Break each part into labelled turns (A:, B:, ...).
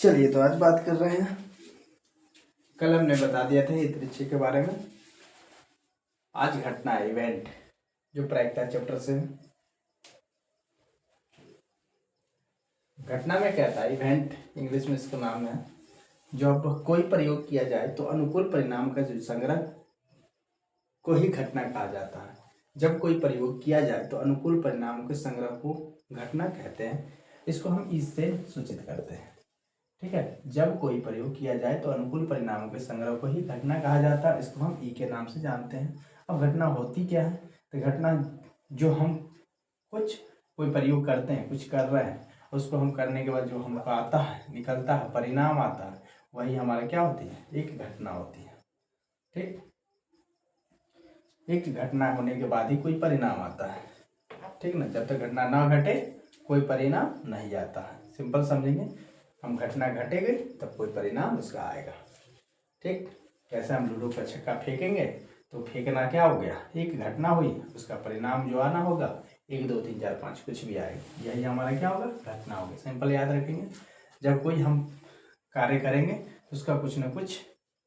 A: चलिए तो आज बात कर रहे हैं, कल हमने बता दिया था हितैषी के बारे में। आज घटना है, इवेंट, जो प्रायिकता चैप्टर से है। घटना में क्या था, इवेंट इंग्लिश में इसका नाम है। जब कोई प्रयोग किया जाए तो अनुकूल परिणाम का जो संग्रह को ही घटना कहा जाता है। जब कोई प्रयोग किया जाए तो अनुकूल परिणाम के संग्रह को घटना कहते हैं। इसको हम इससे सूचित करते हैं। ठीक है, जब कोई प्रयोग किया जाए तो अनुकूल परिणामों के संग्रह को ही घटना कहा जाता है। इसको हम ई के नाम से जानते हैं। अब घटना होती क्या है, तो घटना जो हम कोई प्रयोग करते हैं, कुछ कर रहे हैं, उसको हम करने के बाद जो हमको आता है, निकलता है, परिणाम आता है, वही हमारा क्या होती है, एक घटना होती है। ठीक, एक घटना होने के बाद ही कोई परिणाम आता है। ठीक ना, जब तक घटना ना घटे कोई परिणाम नहीं आता है। सिंपल समझेंगे, हम घटना घटेगी तब कोई परिणाम उसका आएगा। ठीक, कैसे हम लूडो का छक्का फेंकेंगे तो फेंकना क्या हो गया, एक घटना हुई, उसका परिणाम जो आना होगा 1 2 3 4 5 कुछ भी आएगा, यही हमारा क्या होगा, घटना होगी। सिंपल याद रखेंगे, जब कोई हम कार्य करेंगे तो उसका कुछ ना कुछ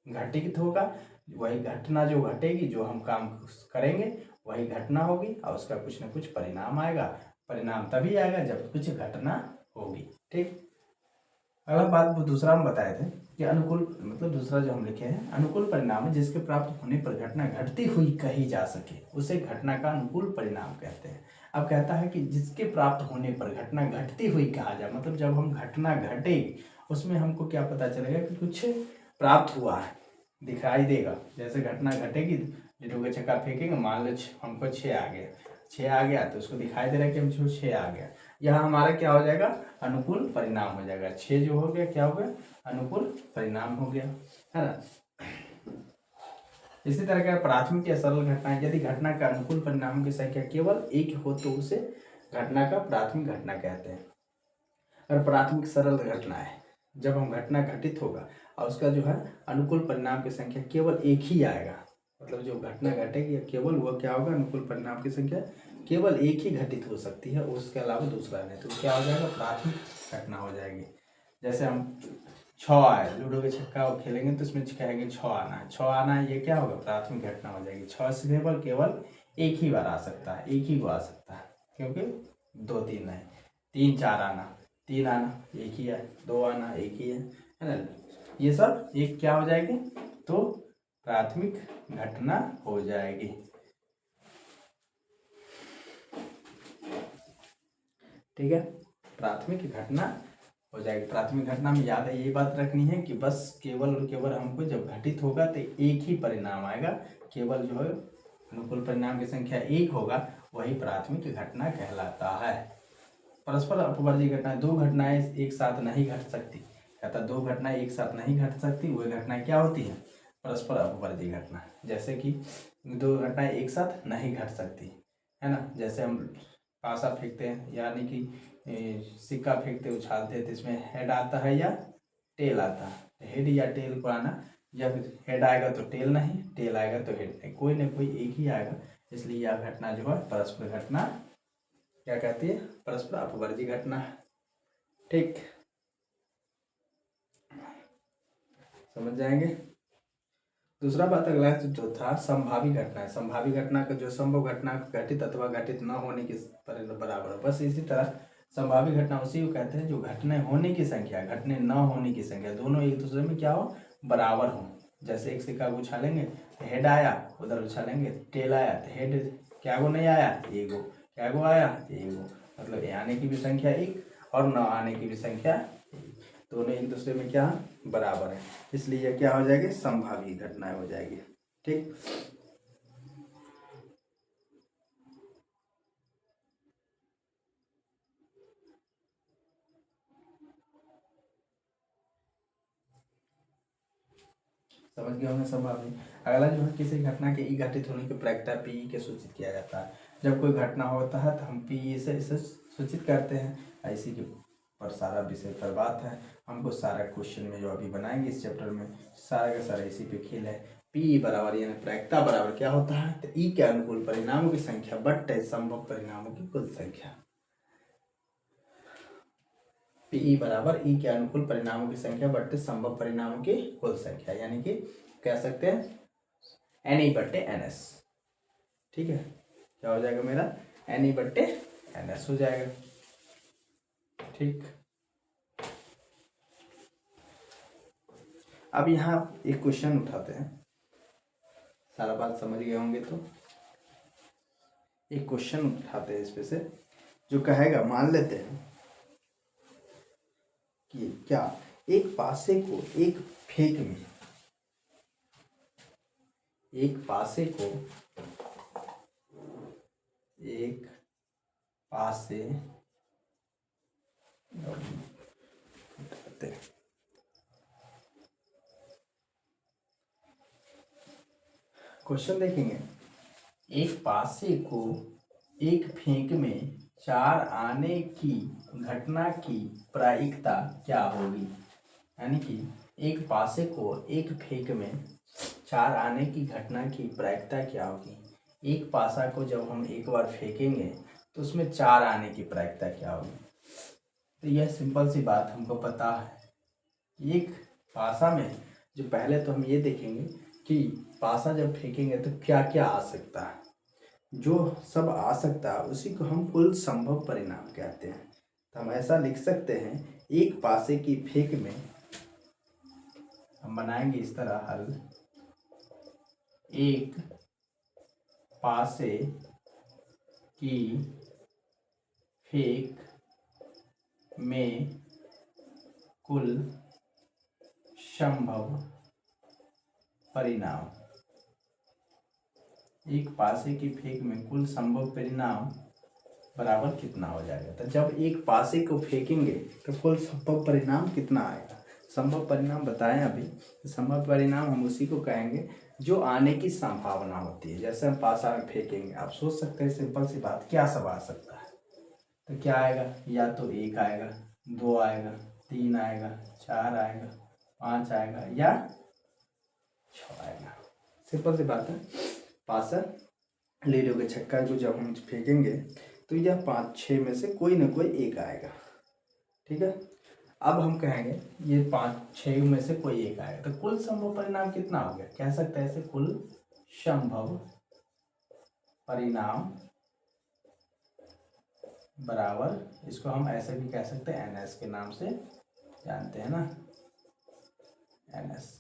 A: घटित होगा, वही घटना जो घटेगी, जो हम काम करेंगे वही घटना होगी और उसका कुछ ना कुछ परिणाम आएगा। परिणाम तभी आएगा जब कुछ घटना होगी। ठीक, अगला बात दूसरा हम बताए थे कि अनुकूल, मतलब दूसरा जो हम लिखे हैं, अनुकूल परिणाम है जिसके प्राप्त होने पर घटना घटती हुई कही जा सके, उसे घटना का अनुकूल परिणाम कहते हैं। अब कहता है कि जिसके प्राप्त होने पर घटना घटती हुई कहा जाए, मतलब जब हम घटना घटे उसमें हमको क्या पता चलेगा कि कुछ प्राप्त हुआ है, दिखाई देगा। जैसे घटना घटेगी, लूडो का छक्का फेंकेंगे, मान लो हमको 6 आ गया, 6 आ गया तो उसको दिखाई दे रहा है कि हमको 6 आ गया, यह हमारा क्या हो जाएगा, अनुकूल परिणाम हो जाएगा। 6 जो हो गया क्या हो गया, अनुकूल परिणाम हो गया, है ना। इसी तरह का प्राथमिक या सरल घटना, यदि घटना का अनुकूल परिणाम की संख्या केवल एक हो तो उसे घटना का प्राथमिक घटना कहते हैं। और प्राथमिक सरल घटना है जब हम घटना घटित होगा और उसका जो है अनुकूल परिणाम की संख्या केवल एक ही आएगा, मतलब जो घटना घटेगी केवल वह क्या होगा, अनुकूल परिणाम की संख्या केवल एक ही घटित हो सकती है, उसके अलावा दूसरा नहीं, तो क्या हो जाएगा, प्राथमिक घटना हो जाएगी। जैसे हम 6 आए, लूडो के छक्का खेलेंगे तो उसमें कहेंगे 6 आना है, 6 आना है, ये क्या होगा, प्राथमिक घटना हो जाएगी। 6 से केवल एक ही बार आ सकता है, एक ही को आ सकता है, क्योंकि 2 3 है। 3 4 आना, 3 आना एक ही है, 2 आना एक ही है ना, ये सब एक क्या हो जाएगी, तो प्राथमिक घटना हो जाएगी। ठीक है, प्राथमिक घटना हो जाएगी। प्राथमिक घटना में याद है ये बात रखनी है कि बस केवल और केवल हमको जब घटित होगा तो एक ही परिणाम आएगा, केवल जो है अनुकूल परिणाम की संख्या एक होगा, वही प्राथमिक घटना कहलाता है। परस्पर अपवर्ती घटनाएं, 2 घटनाएं एक साथ नहीं घट सकती, कहता 2 घटनाएं एक साथ नहीं घट सकती, वह घटना क्या होती है, परस्पर अपवर्ती घटना। जैसे कि 2 घटनाएं एक साथ नहीं घट सकती, है ना। जैसे हम पासा फेंकते हैं, यानी कि सिक्का फेंकते उछालते हैं, तो इसमें हेड आता है या टेल आता है, हेड या टेल को आना, या फिर हेड आएगा तो टेल नहीं, टेल आएगा तो हेड नहीं, कोई ना कोई एक ही आएगा। इसलिए यह घटना जो है परस्पर घटना क्या कहती है, परस्पर अपवर्ती घटना। ठीक, समझ जाएंगे। दूसरा बात अगला जो था, संभावी घटना है। संभावी घटना का जो संभव घटना घटित अथवा घटित न होने के बराबर है। बस इसी तरह संभावी घटना उसी को कहते हैं जो घटने होने की संख्या, घटने न होने की संख्या दोनों एक दूसरे में क्या हो, बराबर हो। जैसे एक सिक्का को उछालेंगे तो हेड आया, उधर उछालेंगे टेल आया, तो हेड क्या गो नहीं आया, एगो, क्या गो आया, एगो, मतलब आने की भी संख्या एक और न आने की भी संख्या एक, दोनों एक दूसरे में क्या बराबर है, इसलिए यह क्या हो जाएगी, संभावी घटनाएं हो जाएगी। ठीक, समझ गए होंगे संभावना। अगला जो है, किसी घटना के ई घटित होने की प्रायिकता पी के सूचित किया जाता है। जब कोई घटना होता है तो हम पी से इसे सूचित करते हैं। इसी के पर सारा विषय पर बात है। हमको सारा क्वेश्चन में जो अभी बनाएंगे इस चैप्टर में, सारा का सारा इसी पे खेल है। पी बराबर यानी प्रायिकता बराबर क्या होता है, तो ई के अनुकूल परिणामों की संख्या बट्टे संभव परिणामों की कुल संख्या। पी बराबर ई के अनुकूल परिणामों की संख्या बट्टे संभव परिणामों की कुल संख्या, यानी कि कह सकते हैं एन ई बट्टे एन एस। ठीक है, क्या हो जाएगा मेरा एन ई बट्टे एन एस हो जाएगा। ठीक, अब यहाँ एक क्वेश्चन उठाते हैं, सारा बात समझ गए होंगे तो एक क्वेश्चन उठाते हैं इस पे से, जो कहेगा मान लेते हैं कि क्या एक पासे को एक फेंक में, एक पासे को एक पासे उठाते हैं, क्वेश्चन देखेंगे, एक पासे को एक फेंक में 4 आने की घटना की प्रायिकता क्या होगी। यानी कि एक पासे को एक फेंक में 4 आने की घटना की प्रायिकता क्या होगी। एक पासा को जब हम एक बार फेंकेंगे तो उसमें 4 आने की प्रायिकता क्या होगी। तो यह सिंपल सी बात हमको पता है। एक पासा में जो पहले तो हम ये देखेंगे कि पासा जब फेंकेंगे तो क्या क्या आ सकता है, जो सब आ सकता है उसी को हम कुल संभव परिणाम कहते हैं। तो हम ऐसा लिख सकते हैं, एक पासे की फेंक में, हम बनाएंगे इस तरह हल, एक पासे की फेंक में कुल संभव परिणाम, एक पासे की फेंक में कुल संभव परिणाम बराबर कितना हो जाएगा। तो जब एक पासे को फेंकेंगे तो कुल संभव परिणाम कितना आएगा। संभव परिणाम बताएं अभी, तो संभव परिणाम हम उसी को कहेंगे जो आने की संभावना होती है। जैसे हम पासा में फेंकेंगे, आप सोच सकते हैं सिंपल सी बात, क्या सब आ सकता है। तो क्या आएगा, या तो 1 आएगा, 2 आएगा, 3 आएगा, 4 आएगा, 5 आएगा या 6 आएगा। सिंपल सी बात है। पासा ले लोगे, छक्का को जब हम फेंकेंगे तो यह 5-6 में से कोई ना कोई एक आएगा। ठीक है, अब हम कहेंगे ये 5-6 में से कोई एक आएगा, तो कुल संभव परिणाम कितना हो गया। कह सकते हैं ऐसे, कुल संभव परिणाम बराबर, इसको हम ऐसे भी कह सकते हैं एन एस के नाम से जानते हैं ना, एन एस।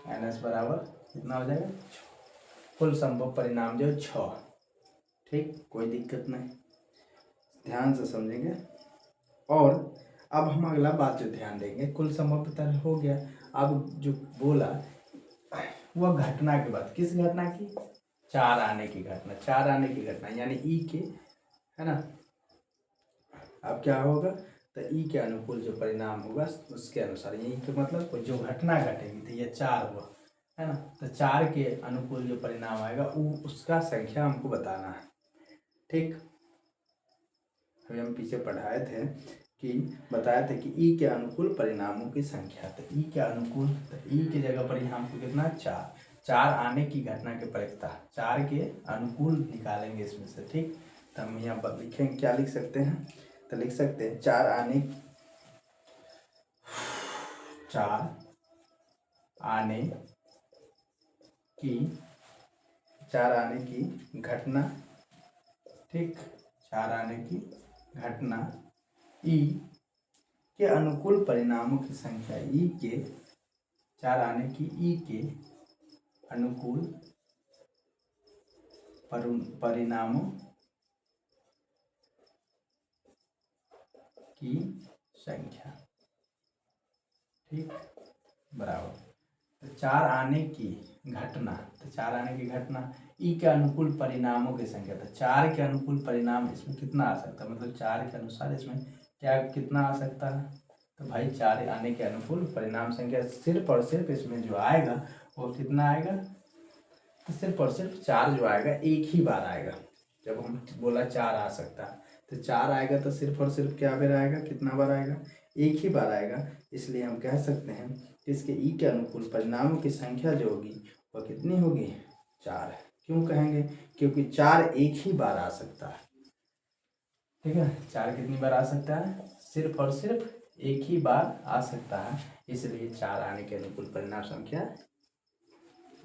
A: एन एस बराबर कितना हो जाएगा, कुल संभव परिणाम जो 6। ठीक, कोई दिक्कत नहीं, ध्यान से समझेंगे। और अब हम अगला बात जो ध्यान देंगे, कुल संभव पता हो गया। अब जो बोला वह घटना के बाद, किस घटना की, 4 आने की घटना, 4 आने की घटना यानी ई के, है ना। अब क्या होगा, तो ई के अनुकूल जो परिणाम होगा उसके अनुसार, ई के मतलब जो घटना घटेगी, तो ये 4 हुआ, है ना। तो 4 के अनुकूल जो परिणाम आएगा वो उसका संख्या हमको बताना है। ठीक, अभी हम पीछे पढ़ाए थे कि बताया था कि ई के अनुकूल परिणामों की संख्या, तो ई के अनुकूल, तो ई की जगह पर यहाँ हमको कितना 4 आने की घटना के प्रायिकता 4 के अनुकूल निकालेंगे इसमें से। ठीक, तो हम यहाँ पर लिखेंगे, क्या लिख सकते हैं, तो लिख सकते हैं 4 आने की घटना। ठीक, 4 आने की घटना ई के अनुकूल परिणामों की संख्या, ई के 4 आने की ई के अनुकूल परिणामों की संख्या। ठीक, बराबर, तो 4 आने की घटना, तो 4 आने की घटना ई के अनुकूल परिणामों की संख्या, तो 4 के अनुकूल परिणाम इसमें कितना आ सकता है, मतलब 4 के अनुसार इसमें क्या कितना आ सकता है। तो भाई 4 आने के अनुकूल परिणाम संख्या सिर्फ और सिर्फ इसमें जो आएगा वो कितना आएगा, तो सिर्फ और सिर्फ 4 जो आएगा एक ही बार आएगा। जब हम बोला 4 आ सकता है तो 4 आएगा, तो सिर्फ और सिर्फ क्या बार आएगा, कितना बार आएगा, एक ही बार आएगा। इसलिए हम कह सकते हैं कि इसके ई के अनुकूल परिणामों की संख्या जो होगी वह कितनी होगी, 4। क्यों कहेंगे, क्योंकि 4 एक ही बार आ सकता है। ठीक है, 4 कितनी बार आ सकता है? सिर्फ और सिर्फ एक ही बार आ सकता है, इसलिए 4 आने के अनुकूल परिणाम संख्या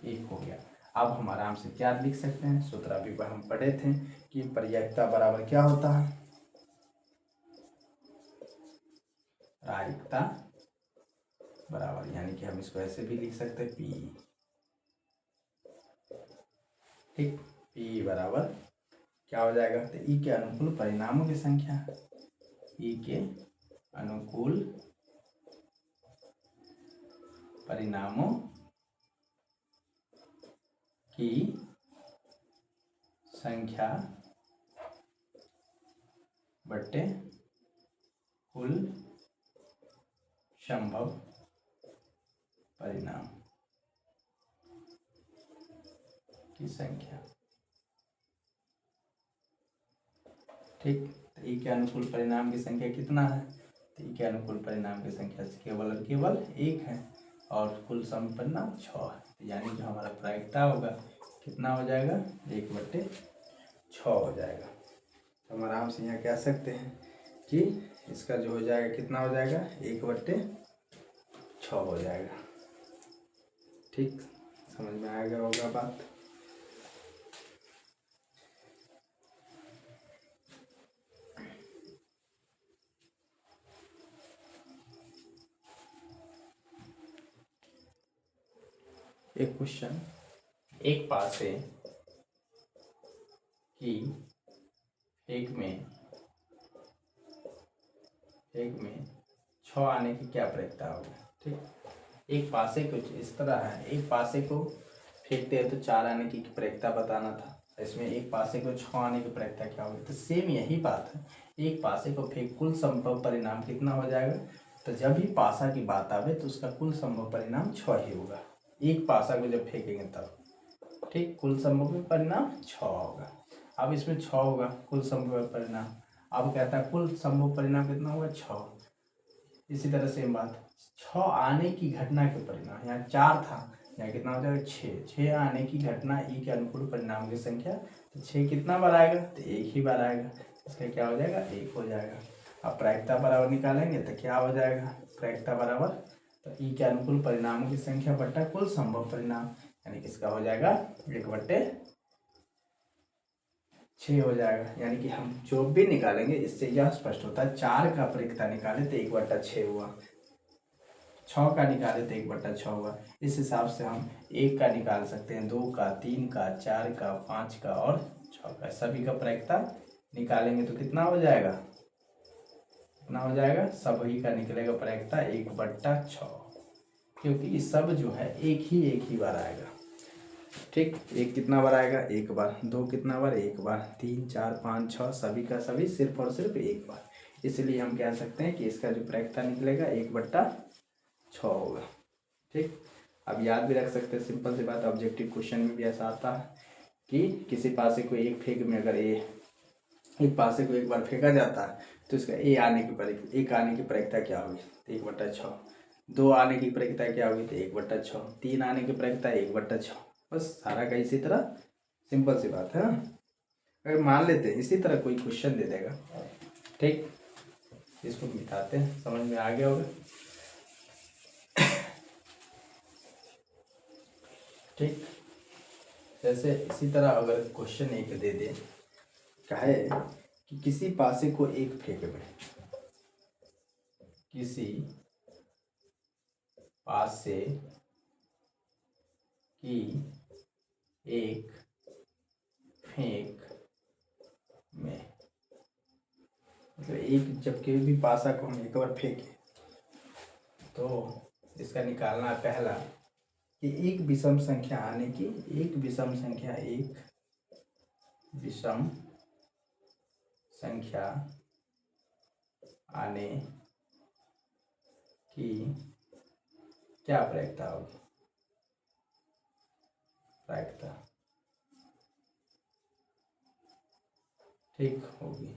A: 1 हो गया। अब हम आराम से क्या लिख सकते हैं? सूत्र अभी हम पढ़े थे कि प्रायिकता बराबर क्या होता है? प्रायिकता बराबर, यानी कि हम इसको ऐसे भी लिख सकते हैं पी। ठीक, पी बराबर क्या हो जाएगा? तो ई के अनुकूल परिणामों की संख्या, ई के अनुकूल परिणामों की संख्या बट्टे कुल संभव परिणाम की संख्या। ठीक, तो ई के अनुकूल परिणाम की संख्या कितना है? तो ई के अनुकूल परिणाम की संख्या केवल और केवल 1 है और कुल सम परिणाम 6 है, तो यानी जो हमारा प्रायिकता होगा कितना हो जाएगा? 1/6 हो जाएगा। तो हम आराम से यहाँ कह सकते हैं कि इसका जो हो जाएगा कितना हो जाएगा? 1/6 हो जाएगा। ठीक, समझ में आ गया होगा बात। एक क्वेश्चन, एक पासे की एक में 6 आने की क्या प्रायिकता होगी? ठीक, एक पासे कुछ इस तरह है, एक पासे को फेंकते हैं तो 4 आने की प्रायिकता बताना था, इसमें एक पासे को 6 आने की प्रायिकता क्या होगी? तो सेम यही बात है, एक पासे को फेंक कुल संभव परिणाम कितना हो जाएगा? तो जब भी पासा की बात आवे तो उसका कुल संभव परिणाम 6 ही होगा। एक पासा को जब फेंकेंगे तब, ठीक, कुल संभव परिणाम 6 होगा। अब इसमें 6 होगा कुल संभव परिणाम, अब कहता है कुल संभव परिणाम कितना होगा? 6। इसी तरह सेम बात, 6 आने की घटना के परिणाम, यहाँ 4 था, यहाँ कितना हो जाएगा? 6 आने की घटना ई के अनुकूल परिणाम की संख्या, तो 6 कितना बार आएगा? तो 1 ही बार आएगा, इसका क्या हो जाएगा? 1 हो जाएगा। अब प्रायिकता बराबर निकालेंगे तो क्या हो जाएगा? प्रायिकता बराबर तो ई के अनुकूल परिणामों की संख्या बट्टा कुल संभव परिणाम, यानी किसका हो जाएगा? 1/6 हो जाएगा। यानी कि हम जो भी निकालेंगे इससे यह स्पष्ट होता है, 4 का प्रायिकता निकाले तो 1/6 हुआ, 6 का निकाले तो 1/6 हुआ। इस हिसाब से हम 1 का निकाल सकते हैं, 2 का, 3 का, 4 का, 5 का और 6 का, सभी का प्रायिकता निकालेंगे तो कितना हो जाएगा? कितना हो जाएगा? सभी का निकलेगा प्रायिकता 1/6, क्योंकि सब जो है एक ही बार आएगा। ठीक, एक कितना बार आएगा? 1 बार। 2 कितना बार? 1 बार। 3, 4, 5, 6 सभी का सभी सिर्फ और सिर्फ 1 बार, इसलिए हम कह सकते हैं कि इसका जो प्रायिकता निकलेगा 1/6 होगा। ठीक, अब याद भी रख सकते हैं, सिंपल सी बात, ऑब्जेक्टिव क्वेश्चन में भी ऐसा आता है कि किसी पासे को एक फेंक में अगर एक पासे को एक बार फेंका जाता है तो इसका एक आने की प्रायिकता क्या होगी? तो 1/6। 2 आने की प्रायिकता क्या होगी? तो 1/6। 3 आने की प्रायिकता 1/6। बस सारा का इसी तरह, सिंपल सी बात है ना। अगर मान लेते हैं इसी तरह कोई क्वेश्चन दे देगा, ठीक, इसको मिटाते हैं, समझ में आ गया होगा। ठीक, जैसे इसी तरह अगर क्वेश्चन एक दे दे, कहे कि किसी पासे को एक फेंक में, किसी पासे की एक फेंक में, मतलब एक जब कभी भी पासा को हम एक बार फेंके तो इसका निकालना है पहला कि एक विषम संख्या आने की, एक विषम संख्या आने की क्या प्रायिकता होगी? प्रायिकता, ठीक, होगी।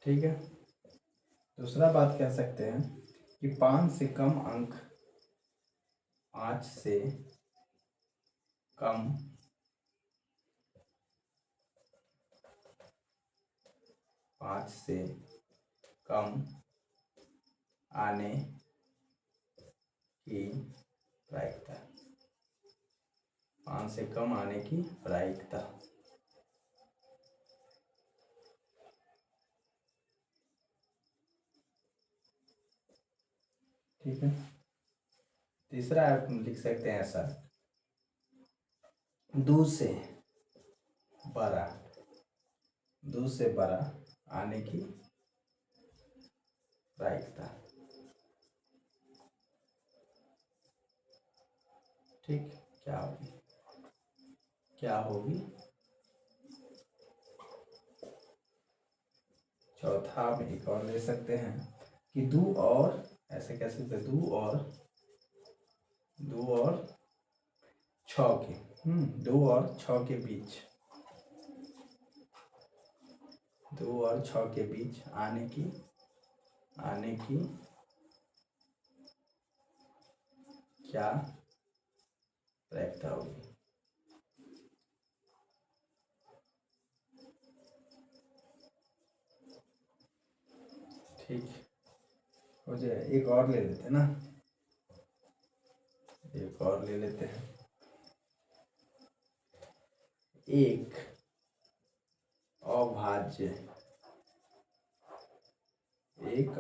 A: ठीक है, दूसरा बात कह सकते हैं कि 5 से कम अंक, 5 से कम 5 से कम आने की प्रायिकता, 5 से कम आने की प्रायिकता। ठीक है। तीसरा आप लिख सकते हैं ऐसा, दूध से बड़ा, दूध से बड़ा आने की प्रायिकता। ठीक, क्या होगी, क्या होगी। चौथा आप एक और ले सकते हैं कि दो और, ऐसे कह सकते हैं, दो और 6 के 2 और 6 के बीच, 2 और 6 के बीच आने की क्या प्रायिकता होगी। ठीक हो जाए। एक और ले लेते हैं ना, एक और ले लेते हैं। एक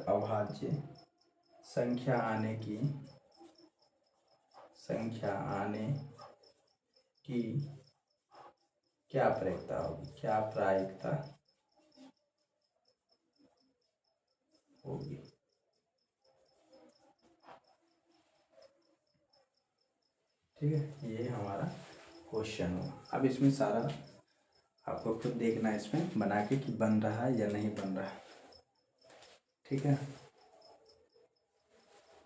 A: अभाज्य संख्या आने की क्या प्रायिकता होगी, क्या प्रायिकता होगी। ठीक है, ये हमारा क्वेश्चन होगा। अब इसमें सारा आपको खुद देखना है, इसमें बना के कि बन रहा है या नहीं बन रहा है। ठीक है,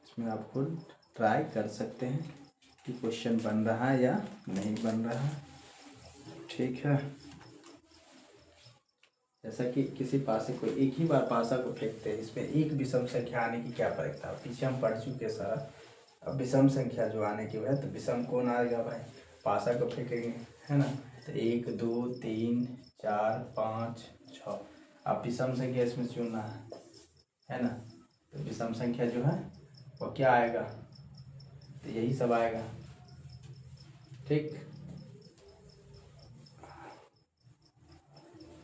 A: इसमें आप खुद ट्राई कर सकते हैं कि क्वेश्चन बन रहा है या नहीं बन रहा है। ठीक है, जैसा कि किसी पासे को एक ही बार पासा को फेंकते हैं, इसमें एक विषम संख्या आने की क्या प्रायिकता है, पीछे हम पढ़ चुके सारा। अब विषम संख्या जो आने की है, तो विषम कौन आएगा भाई, पासा को फेंकेंगे, है ना। तो 1 2 3 4 5 6, अब विषम संख्या इसमें चुनना है ना। तो विषम संख्या जो है वो क्या आएगा, तो यही सब आएगा। ठीक,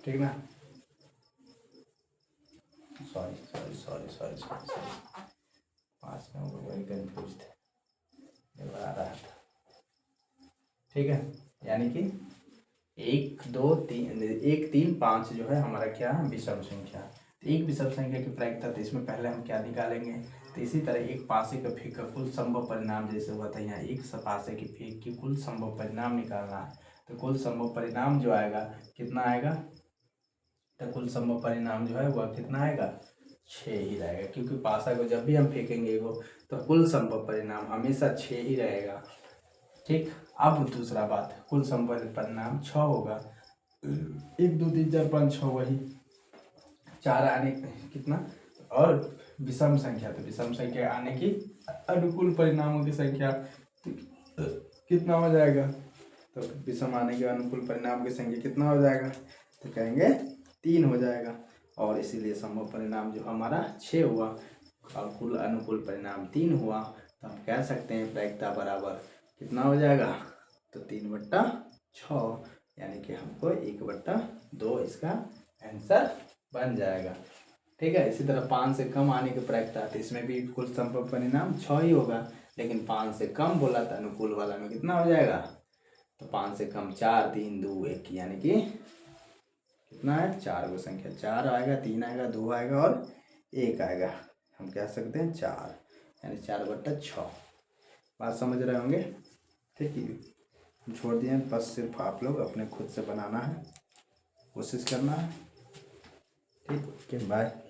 A: ठीक ना। सॉरी पास में वही कंफ्यूज थे, आ रहा था। ठीक है, यानी कि 1 2 3 1 3 5 जो है हमारा क्या है, विषम संख्या। तो एक विषम संख्या की प्रायिकता, तो इसमें पहले हम क्या निकालेंगे, तो इसी तरह एक पासे का फेंक का कुल संभव परिणाम जैसे हुआ था, यहाँ एक पासे की फेंक की कुल संभव परिणाम निकालना है। तो कुल संभव परिणाम जो आएगा कितना आएगा, तो कुल संभव परिणाम जो है वह कितना आएगा, 6 ही रहेगा, क्योंकि पासा को जब भी हम फेंकेंगे वो, तो कुल संभव परिणाम हमेशा 6 ही रहेगा। ठीक, अब दूसरा बात, कुल संभव परिणाम 6 होगा, 1 2 3 4 5 6, वही 4 आने कितना, और विषम संख्या, तो विषम संख्या आने की अनुकूल परिणामों की संख्या कितना हो जाएगा, तो विषम आने के अनुकूल परिणाम की संख्या कितना हो जाएगा, तो कहेंगे 3 हो जाएगा। और इसीलिए संभव परिणाम जो हमारा 6 हुआ और कुल अनुकूल परिणाम 3 हुआ, तो हम कह सकते हैं प्रायिकता बराबर कितना हो जाएगा, तो 3/6, यानी कि हमको 1/2 इसका आंसर बन जाएगा। ठीक है, इसी तरह 5 से कम आने की प्रायिकता, तो इसमें भी कुल संभव परिणाम 6 ही होगा, लेकिन 5 से कम बोला था अनुकूल वाला में कितना हो जाएगा, तो 5 से कम 4 3 2 1, यानी कि कितना है, 4 को संख्या, 4 आएगा, 3 आएगा, 2 आएगा और 1 आएगा, हम कह सकते हैं 4, यानी 4/6। बात समझ रहे होंगे। ठीक है, छोड़ दिए, बस सिर्फ आप लोग अपने खुद से बनाना है, कोशिश करना है। ठीक, ओके, बाय।